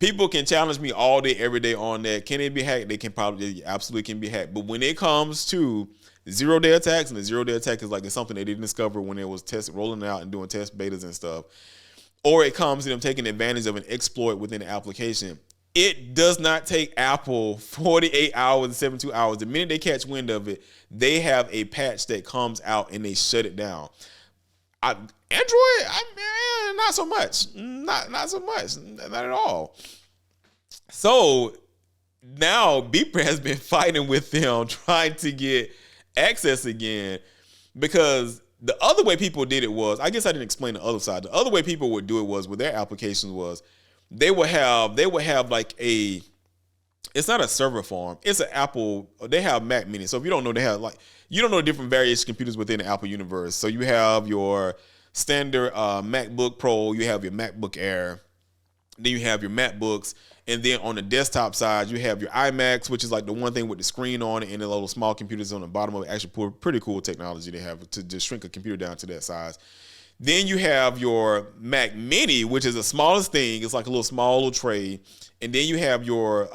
People can challenge me all day, every day on that. Can it be hacked? They absolutely can be hacked. But when it comes to zero-day attacks, and the zero-day attack is like it's something they didn't discover when it was rolling out and doing test betas and stuff, or it comes to them taking advantage of an exploit within the application, it does not take Apple 48 hours and 72 hours. The minute they catch wind of it, they have a patch that comes out and they shut it down. Android, not so much. Not so much. Not at all. So now Beeper has been fighting with them, trying to get access again, because the other way people did it was, I guess I didn't explain the other side. The other way people would do it was with their applications was they would have like it's not a server farm. It's an Apple. They have Mac Mini. So if you don't know, you don't know the different various computers within the Apple universe. So you have your standard MacBook Pro. You have your MacBook Air. Then you have your MacBooks. And then on the desktop side, you have your iMacs, which is like the one thing with the screen on it and the little small computers on the bottom of it. Actually, pretty cool technology they have to just shrink a computer down to that size. Then you have your Mac Mini, which is the smallest thing. It's like a small little tray. And then you have your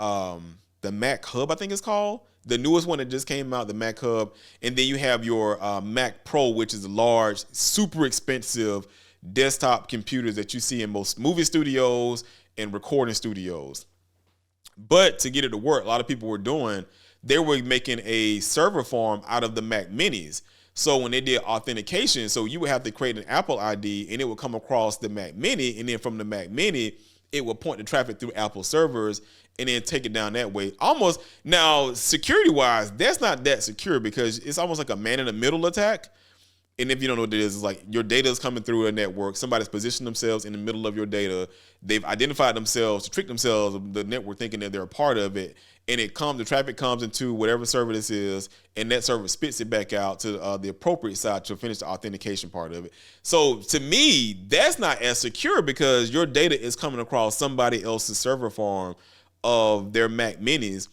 the Mac Hub, I think it's called. The newest one that just came out, the Mac Hub. And then you have your Mac Pro, which is a large, super expensive desktop computers that you see in most movie studios and recording studios. But to get it to work, a lot of people they were making a server farm out of the Mac Minis. So when they did authentication, so you would have to create an Apple ID and it would come across the Mac Mini, and then from the Mac Mini, it would point the traffic through Apple servers and then take it down that way. Almost, now security-wise, that's not that secure because it's almost like a man-in-the-middle attack. And if you don't know what it is, it's like your data is coming through a network. Somebody's positioned themselves in the middle of your data. They've identified themselves to trick themselves, the network thinking that they're a part of it. And the traffic comes into whatever server this is, and that server spits it back out to the appropriate side to finish the authentication part of it. So to me, that's not as secure because your data is coming across somebody else's server farm of their Mac Minis.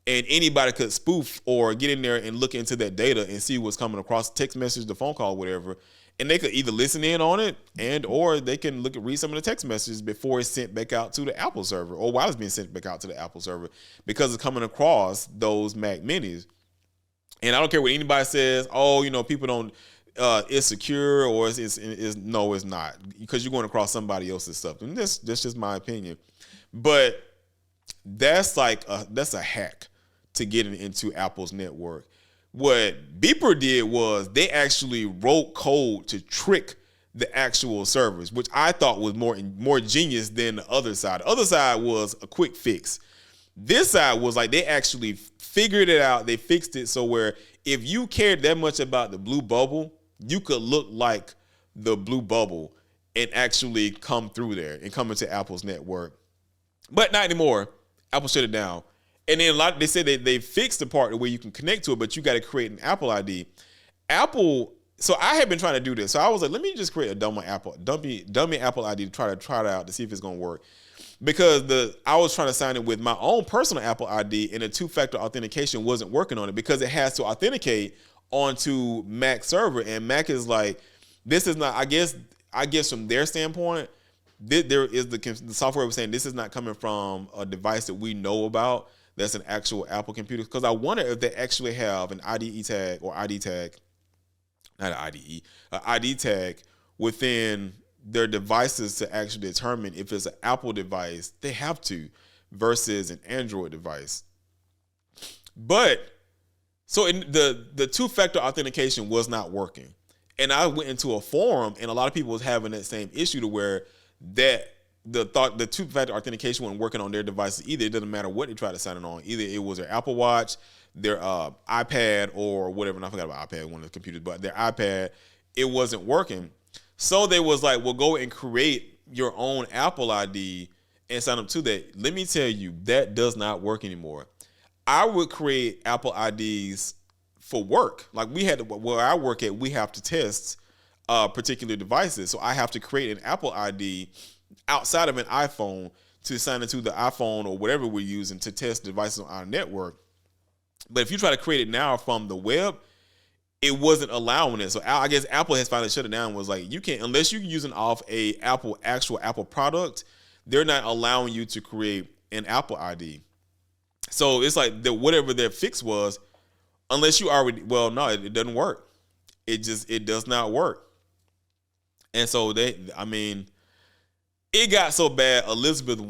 And anybody could spoof or get in there and look into that data and see what's coming across, text message, the phone call, whatever. And they could either listen in on it or they can read some of the text messages before it's sent back out to the Apple server or while it's being sent back out to the Apple server because it's coming across those Mac Minis. And I don't care what anybody says, people don't, it's secure or no, it's not, because you're going across somebody else's stuff. And that's just my opinion. But that's a hack to get into Apple's network. What Beeper did was they actually wrote code to trick the actual servers, which I thought was more genius than the other side. The other side was a quick fix. This side was like they actually figured it out. They fixed it so where if you cared that much about the blue bubble, you could look like the blue bubble and actually come through there and come into Apple's network. But not anymore. Apple shut it down. And then they said they fixed the part where you can connect to it, but you got to create an Apple ID. So I had been trying to do this. So I was like, let me just create a dummy Apple ID to try it out to see if it's going to work. Because I was trying to sign it with my own personal Apple ID and the two-factor authentication wasn't working on it because it has to authenticate onto Mac server. And Mac is like, this is not, I guess from their standpoint, there is the software was saying this is not coming from a device that we know about. that's an actual Apple computer. Because I wonder if they actually have an IDE tag or ID tag, not an IDE, an ID tag within their devices to actually determine if it's an Apple device. They have to, versus an Android device. But so in the two-factor authentication was not working. And I went into a forum and a lot of people was having that same issue to where that the two-factor authentication wasn't working on their devices either. It doesn't matter what they try to sign it on. Either it was their Apple Watch, their iPad, or whatever. And I forgot about iPad, one of the computers, but their iPad, it wasn't working. So they was like, well, go and create your own Apple ID and sign up to that. Let me tell you, that does not work anymore. I would create Apple IDs for work. Like we had to, where I work at, we have to test particular devices. So I have to create an Apple ID outside of an iPhone to sign into the iPhone or whatever we're using to test devices on our network. But if you try to create it now from the web, it wasn't allowing it. So I guess Apple has finally shut it down and was like, you can't, unless you're using off a actual Apple product, they're not allowing you to create an Apple ID. So it's like whatever their fix was, unless you already, well, no, it doesn't work. It does not work. And so it got so bad, Senator Elizabeth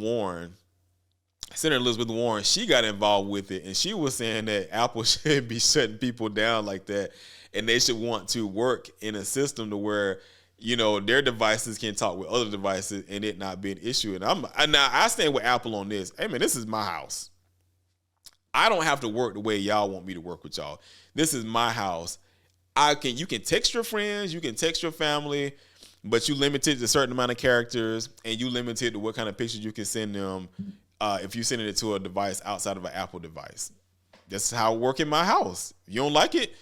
Warren, she got involved with it, and she was saying that Apple should be shutting people down like that, and they should want to work in a system to where, you know, their devices can talk with other devices and it not be an issue. And I stand with Apple on this. Hey man, this is my house. I don't have to work the way y'all want me to work with y'all. This is my house. You can text your friends, you can text your family, but you limited to a certain amount of characters, and you limited to what kind of pictures you can send them if you send it to a device outside of an Apple device. That's how it works in my house. You don't like it,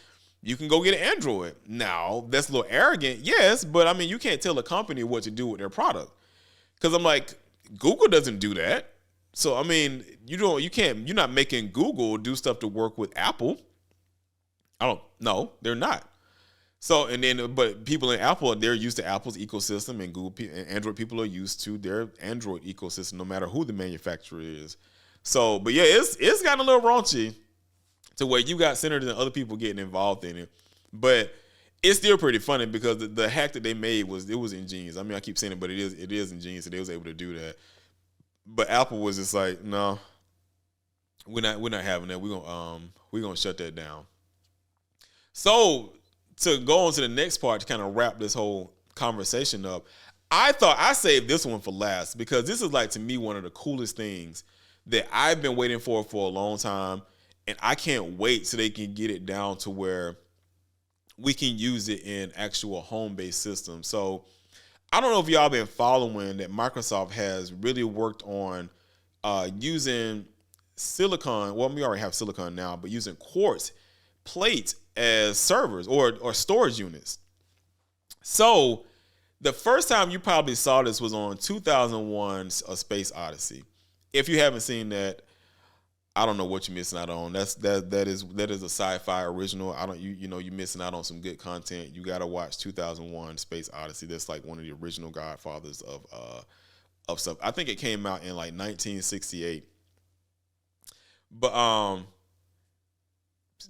you can go get an Android. Now, that's a little arrogant, yes, but I mean, you can't tell a company what to do with their product. Because I'm like, Google doesn't do that. So I mean, you're not making Google do stuff to work with Apple. They're not. So, but people in Apple, they're used to Apple's ecosystem, and and Android people are used to their Android ecosystem, no matter who the manufacturer is. So, but yeah, it's gotten a little raunchy to where you got senators and other people getting involved in it. But it's still pretty funny because the hack that they made was ingenious. I mean, I keep saying it, but it is ingenious that they was able to do that. But Apple was just like, no, we're not having that. We're gonna shut that down. So to go on to the next part to kind of wrap this whole conversation up, I thought I saved this one for last because this is like, to me, one of the coolest things that I've been waiting for a long time, and I can't wait so they can get it down to where we can use it in actual home-based systems. So I don't know if y'all been following that Microsoft has really worked on using silicon. Well, we already have silicon now, but using quartz plates as servers or storage units. So the first time you probably saw this was on 2001's A Space Odyssey. If you haven't seen that, I don't know what you're missing out on. That is a sci-fi original. You're missing out on some good content. You got to watch 2001 Space Odyssey. That's like one of the original godfathers of stuff. I think it came out in like 1968. But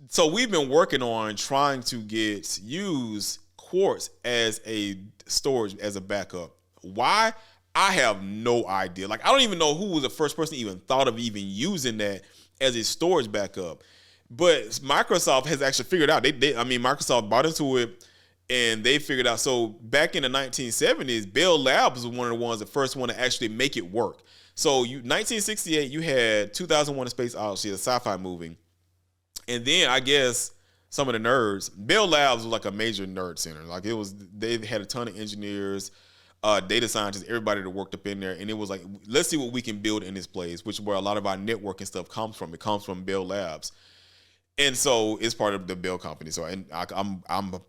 so we've been working on trying to use quartz as a storage, as a backup. Why? I have no idea. Like, I don't even know who was the first person even thought of even using that as a storage backup. But Microsoft has actually figured out. Microsoft bought into it, and they figured out. So back in the 1970s, Bell Labs was one of the ones, the first one to actually make it work. So 1968, you had 2001: A Space Odyssey, a sci-fi movie. And then I guess some of the nerds, Bell Labs was like a major nerd center. Like they had a ton of engineers, data scientists, everybody that worked up in there. And it was like, let's see what we can build in this place, which is where a lot of our networking stuff comes from. It comes from Bell Labs. And so it's part of the Bell company. So I'm a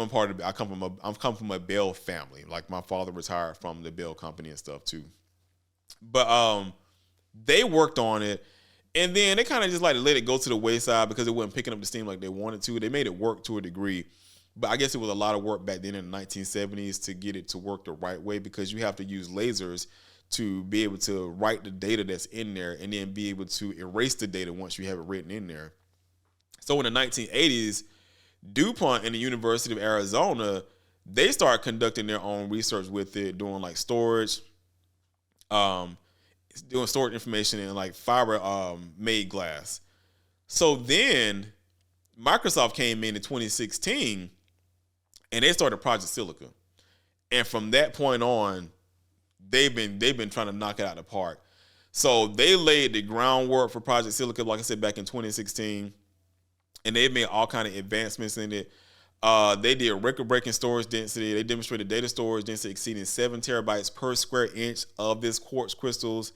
part of it. I come from a Bell family. Like, my father retired from the Bell company and stuff too. But they worked on it. And then they kind of just like let it go to the wayside because it wasn't picking up the steam like they wanted to. They made it work to a degree. But I guess it was a lot of work back then in the 1970s to get it to work the right way, because you have to use lasers to be able to write the data that's in there and then be able to erase the data once you have it written in there. So in the 1980s, DuPont and the University of Arizona, they started conducting their own research with it, doing like storage, doing stored information in like fiber made glass. So then Microsoft came in 2016 and they started Project Silica. And from that point on, they've been trying to knock it out of the park. So they laid the groundwork for Project Silica, like I said, back in 2016, and they've made all kind of advancements in it. They did record-breaking storage density. They demonstrated data storage density exceeding 7 terabytes per square inch of this quartz crystals.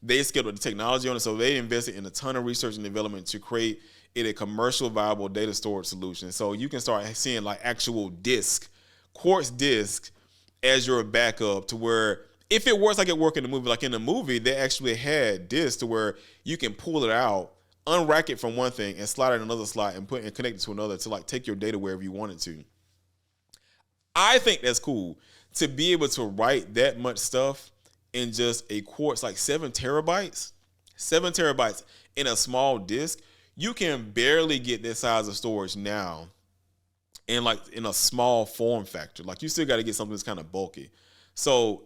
They scaled the technology on it, so they invested in a ton of research and development to create it a commercial viable data storage solution. So you can start seeing like actual quartz disk as your backup, to where if it works like it worked in the movie, like in the movie, they actually had disks to where you can pull it out, unrack it from one thing and slide it in another slot and connect it to another to like take your data wherever you want it to. I think that's cool to be able to write that much stuff in just a quartz, like 7 terabytes in a small disk. You can barely get this size of storage now in a small form factor. Like you still got to get something that's kind of bulky. So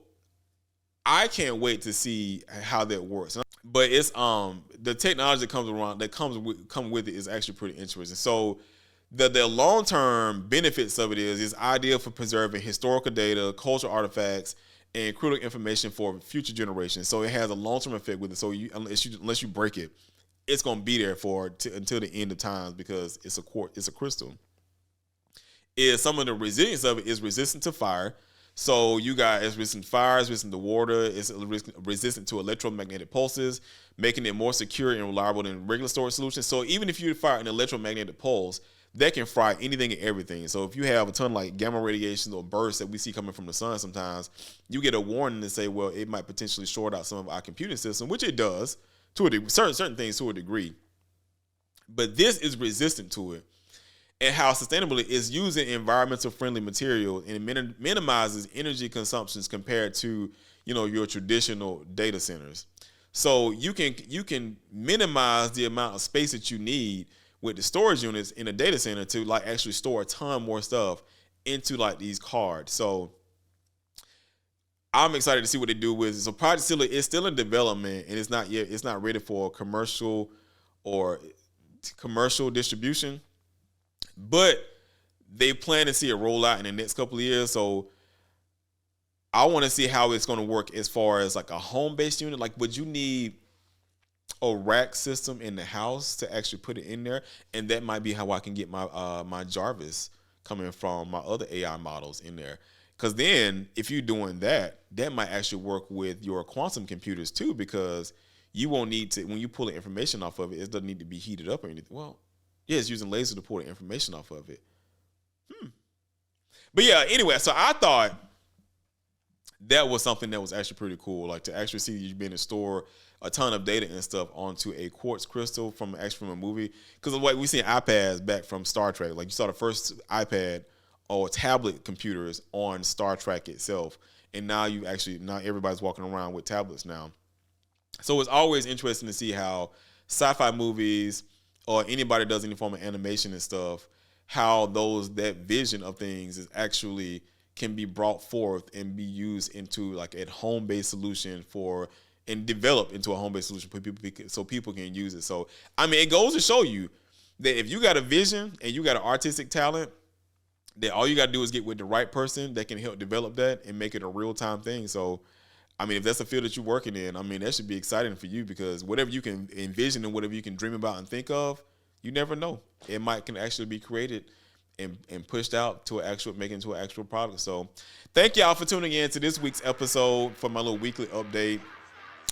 I can't wait to see how that works. But it's the technology that comes with it is actually pretty interesting. So the long-term benefits of it is it's ideal for preserving historical data, cultural artifacts, and critical information for future generations. So it has a long-term effect with it. So unless you break it, it's going to be there until the end of times, because it's a crystal. Some of the resilience of it is resistant to fire. So you got it's resistant to fire, it's resistant to water, it's resistant to electromagnetic pulses, making it more secure and reliable than regular storage solutions. So even if you fire an electromagnetic pulse, that can fry anything and everything. So if you have a ton of like gamma radiation or bursts that we see coming from the sun sometimes, you get a warning to say, well, it might potentially short out some of our computing system, which it does to a degree, certain things to a degree. But this is resistant to it. And how sustainably is using environmental friendly material, and it minimizes energy consumptions compared to, your traditional data centers. So you can minimize the amount of space that you need with the storage units in a data center to like actually store a ton more stuff into like these cards. So I'm excited to see what they do with it. So Project Silica is still in development, and it's not ready for commercial distribution. But they plan to see it roll out in the next couple of years. So I want to see how it's going to work as far as like a home-based unit. Like, would you need a rack system in the house to actually put it in there? And that might be how I can get my Jarvis coming from my other AI models in there. Because then if you're doing that, that might actually work with your quantum computers too, because you won't need to, when you pull the information off of it, it doesn't need to be heated up or anything. Well, yeah, it's using laser to pull the information off of it. But yeah, anyway, so I thought that was something that was actually pretty cool, like to actually see you being able to store a ton of data and stuff onto a quartz crystal from a movie. Because like we seen iPads back from Star Trek, like you saw the first iPad or tablet computers on Star Trek itself, and now everybody's walking around with tablets now. So it's always interesting to see how sci-fi movies or anybody does any form of animation and stuff, how that vision of things is actually can be brought forth and be used into like a home-based solution and develop into a home-based solution for people, so people can use it. So, I mean, it goes to show you that if you got a vision and you got an artistic talent, that all you got to do is get with the right person that can help develop that and make it a real-time thing. So, I mean, if that's the field that you're working in, I mean, that should be exciting for you, because whatever you can envision and whatever you can dream about and think of, you never know. It can actually be created and pushed out to make it into an actual product. So thank y'all for tuning in to this week's episode for my little weekly update.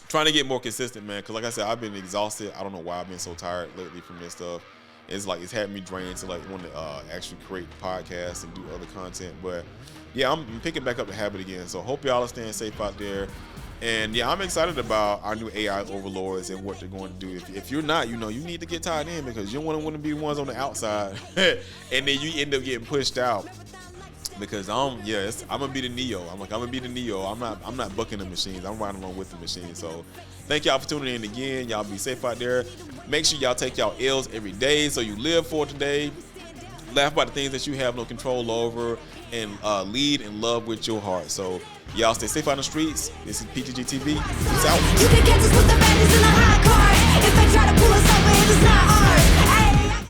Trying to get more consistent, man, because like I said, I've been exhausted. I don't know why I've been so tired lately from this stuff. It's had me drained to like want to actually create podcasts and do other content. But yeah, I'm picking back up the habit again. So hope y'all are staying safe out there. And yeah, I'm excited about our new AI overlords and what they're going to do. If you're not, you need to get tied in, because you don't want to be the ones on the outside and then you end up getting pushed out because I'm gonna be the Neo. I'm gonna be the Neo. I'm not bucking the machines. I'm riding along with the machines. So thank y'all for tuning in again. Y'all be safe out there. Make sure y'all take y'all L's every day so you live for today. Laugh about the things that you have no control over, and lead and love with your heart. So y'all stay safe on the streets. This is PTG TV. Peace out. You can catch us with the baddies in the high card. If they try to pull us over, it is not art.